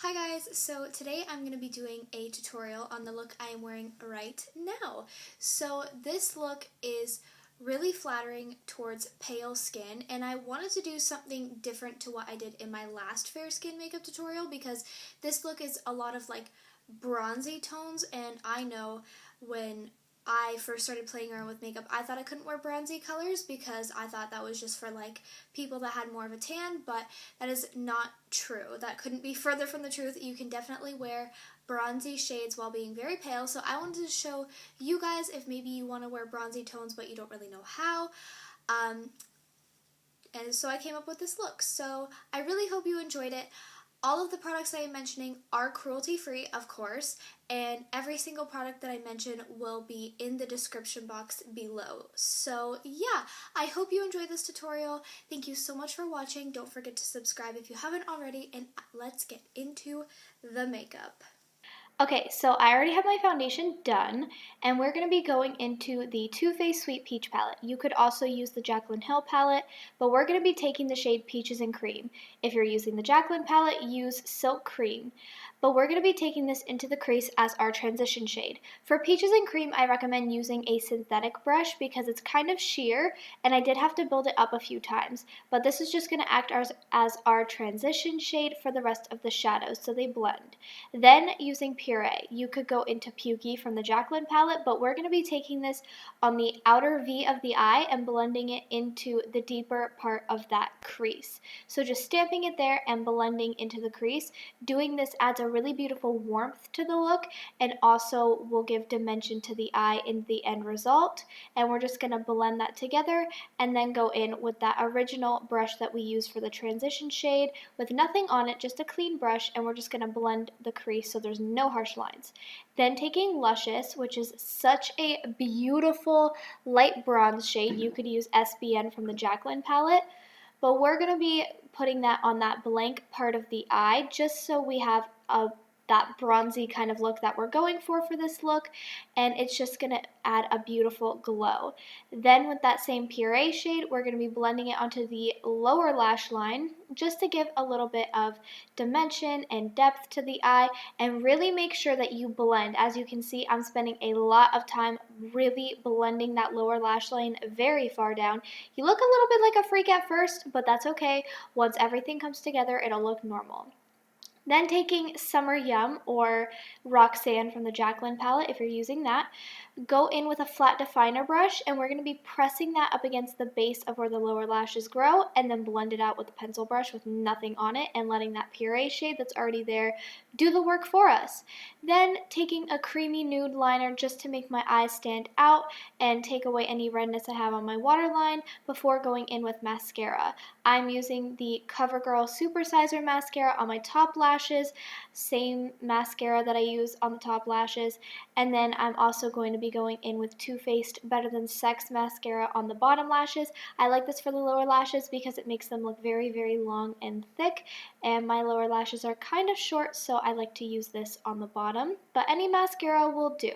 Hi guys, so today I'm going to be doing a tutorial on the look I am wearing right now. So this look is really flattering towards pale skin, and I wanted to do something different to what I did in my last fair skin makeup tutorial because this look is a lot of like bronzy tones, and I know when I first started playing around with makeup, I thought I couldn't wear bronzy colors because I thought that was just for like people that had more of a tan, but that is not true. That couldn't be further from the truth. You can definitely wear bronzy shades while being very pale, so I wanted to show you guys if maybe you want to wear bronzy tones but you don't really know how. And so I came up with this look. So I really hope you enjoyed it. All of the products I am mentioning are cruelty-free, of course, and every single product that I mention will be in the description box below. So yeah, I hope you enjoyed this tutorial. Thank you so much for watching. Don't forget to subscribe if you haven't already, and let's get into the makeup. Okay, so I already have my foundation done, and we're going to be going into the Too Faced Sweet Peach palette. You could also use the Jaclyn Hill palette, but we're going to be taking the shade Peaches and Cream. If you're using the Jaclyn palette, use Silk Cream. But we're going to be taking this into the crease as our transition shade. For Peaches and Cream, I recommend using a synthetic brush because it's kind of sheer, and I did have to build it up a few times. But this is just going to act as our transition shade for the rest of the shadows, so they blend. Then using Puree, you could go into Pukey from the Jaclyn palette, but we're going to be taking this on the outer V of the eye and blending it into the deeper part of that crease. So just stamping it there and blending into the crease. Doing this adds a really beautiful warmth to the look and also will give dimension to the eye in the end result. And we're just going to blend that together and then go in with that original brush that we used for the transition shade with nothing on it, just a clean brush, and we're just going to blend the crease so there's no harsh lines. Then taking Luscious, which is such a beautiful light bronze shade. You could use SBN from the Jaclyn palette, but we're going to be putting that on that blank part of the eye just so we have that bronzy kind of look that we're going for this look, and it's just going to add a beautiful glow. Then with that same Puree shade, we're going to be blending it onto the lower lash line just to give a little bit of dimension and depth to the eye, and really make sure that you blend. As you can see, I'm spending a lot of time really blending that lower lash line very far down. You look a little bit like a freak at first, but that's okay. Once everything comes together, it'll look normal. Then taking Summer Yum or Roxanne from the Jaclyn palette, if you're using that, go in with a flat definer brush, and we're going to be pressing that up against the base of where the lower lashes grow, and then blend it out with a pencil brush with nothing on it, and letting that Puree shade that's already there do the work for us. Then taking a creamy nude liner just to make my eyes stand out and take away any redness I have on my waterline before going in with mascara. I'm using the Covergirl supersizer mascara on my top lashes, same mascara that I use on the top lashes, and then I'm also going to be going in with Too Faced Better Than Sex mascara on the bottom lashes. I like this for the lower lashes because it makes them look very, very long and thick, and my lower lashes are kind of short, so I like to use this on the bottom, but any mascara will do.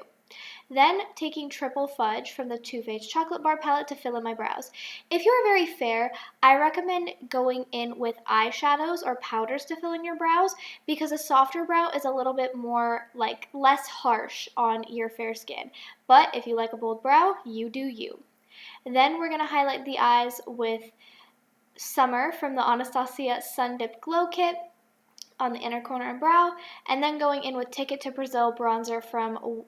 Then taking Triple Fudge from the Too Faced Chocolate Bar palette to fill in my brows. If you're very fair, I recommend going in with eyeshadows or powders to fill in your brows because a softer brow is a little bit more, like, less harsh on your fair skin. But if you like a bold brow, you do you. Then we're going to highlight the eyes with Summer from the Anastasia Sundipped Glow Kit on the inner corner and brow, and then going in with Ticket to Brazil bronzer from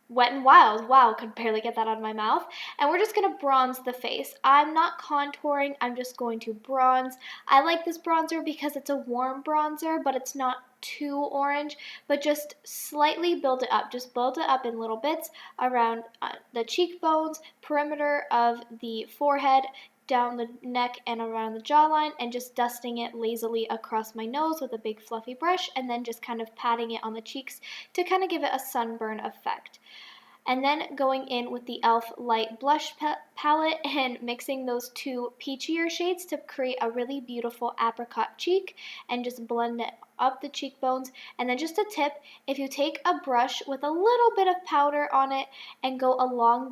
Wet n Wild. Wow, could barely get that out of my mouth. And we're just going to bronze the face. I'm not contouring, I'm just going to bronze. I like this bronzer because it's a warm bronzer, but it's not too orange, but just slightly build it up. Just build it up in little bits around the cheekbones, perimeter of the forehead, down the neck and around the jawline, and just dusting it lazily across my nose with a big fluffy brush, and then just kind of patting it on the cheeks to kind of give it a sunburn effect. And then going in with the e.l.f. Light Blush palette and mixing those two peachier shades to create a really beautiful apricot cheek, and just blend it up the cheekbones. And then just a tip, if you take a brush with a little bit of powder on it and go along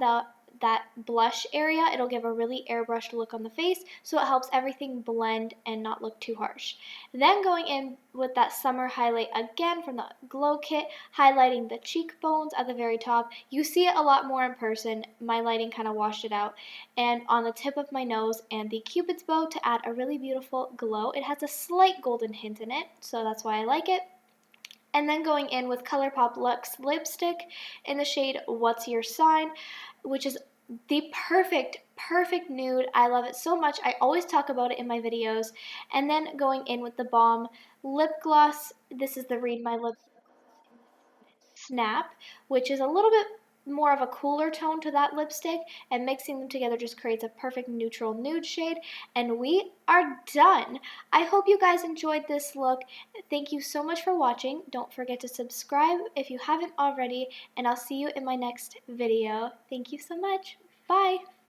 that blush area. It'll give a really airbrushed look on the face, so it helps everything blend and not look too harsh. Then going in with that summer highlight again from the Glow Kit, highlighting the cheekbones at the very top. You see it a lot more in person. My lighting kind of washed it out. And on the tip of my nose and the Cupid's bow to add a really beautiful glow. It has a slight golden hint in it, so that's why I like it. And then going in with ColourPop Luxe lipstick in the shade What's Your Sign, which is the perfect nude. I love it so much. I always talk about it in my videos. And then going in with the Balm lip gloss. This is the Read My Lips Snap, which is a little bit more of a cooler tone to that lipstick, and mixing them together just creates a perfect neutral nude shade. And we are done. I hope you guys enjoyed this look. Thank you so much for watching. Don't forget to subscribe if you haven't already, and I'll see you in my next video. Thank you so much. Bye.